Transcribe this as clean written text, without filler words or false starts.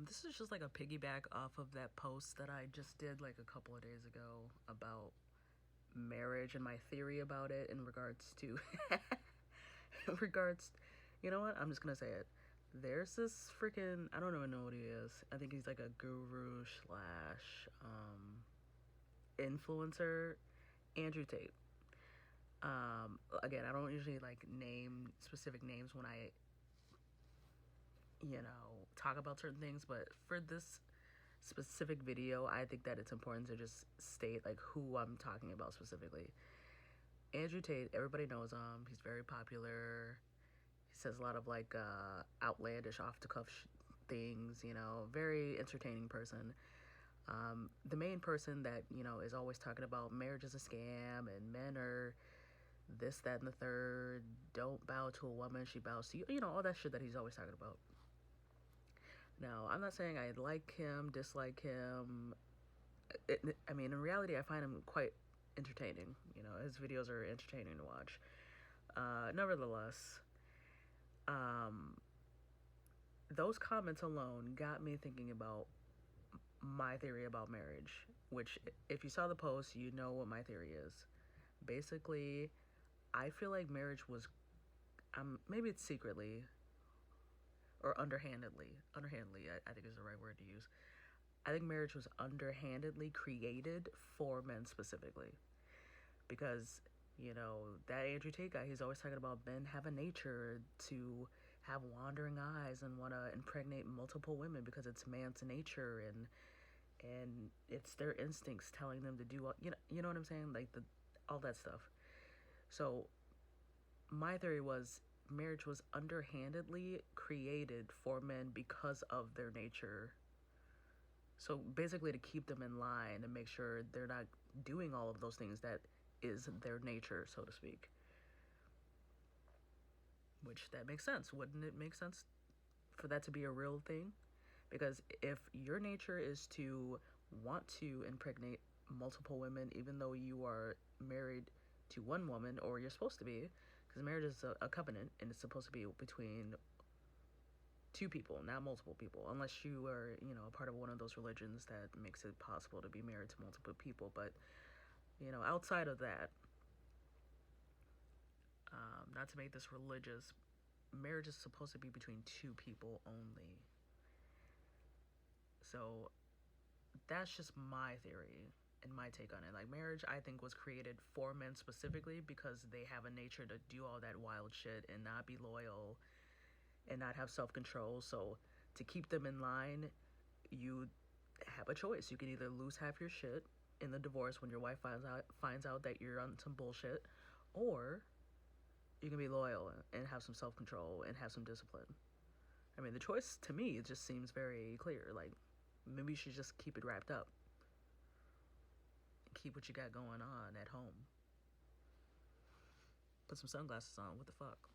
This is just like a piggyback off of that post that I just did like a couple of days ago about marriage and my theory about it in regards to in regards you know what? I'm just gonna say it. There's this freaking I don't even know what he is. I think he's like a guru slash influencer, Andrew Tate. Again, I don't usually like name specific names when I talk about certain things, but for this specific video, I think that it's important to just state like who I'm talking about specifically. Andrew Tate, everybody knows him. He's very popular. He says a lot of like outlandish, off the cuff things. Very entertaining person. The main person that is always talking about marriage is a scam and men are this, that, and the third. Don't bow to a woman; she bows to you. All that shit that he's always talking about. Now, I'm not saying I like him, dislike him. I mean, in reality, I find him quite entertaining. His videos are entertaining to watch. Nevertheless, those comments alone got me thinking about my theory about marriage, which, if you saw the post, you know what my theory is. Basically, I feel like marriage was, maybe it's secretly or underhandedly, I think is the right word to use. I think marriage was underhandedly created for men specifically. Because, that Andrew Tate guy, he's always talking about men have a nature to have wandering eyes and want to impregnate multiple women because it's man's nature and it's their instincts telling them to do you know what I'm saying? Like all that stuff. So my theory was marriage was underhandedly created for men because of their nature. So basically to keep them in line and make sure they're not doing all of those things that is their nature, so to speak. Which that makes sense. Wouldn't it make sense for that to be a real thing? Because if your nature is to want to impregnate multiple women, even though you are married to one woman, or you're supposed to be, because marriage is a covenant and it's supposed to be between two people, not multiple people, unless you are, a part of one of those religions that makes it possible to be married to multiple people. But, outside of that, not to make this religious, marriage is supposed to be between two people only. So that's just my theory and my take on it. Like, marriage, I think, was created for men specifically because they have a nature to do all that wild shit and not be loyal and not have self-control. So to keep them in line, you have a choice. You can either lose half your shit in the divorce when your wife finds out that you're on some bullshit, or you can be loyal and have some self-control and have some discipline. I mean, the choice to me, it just seems very clear. Like, maybe you should just keep it wrapped up. Keep what you got going on at home. Put some sunglasses on. What the fuck?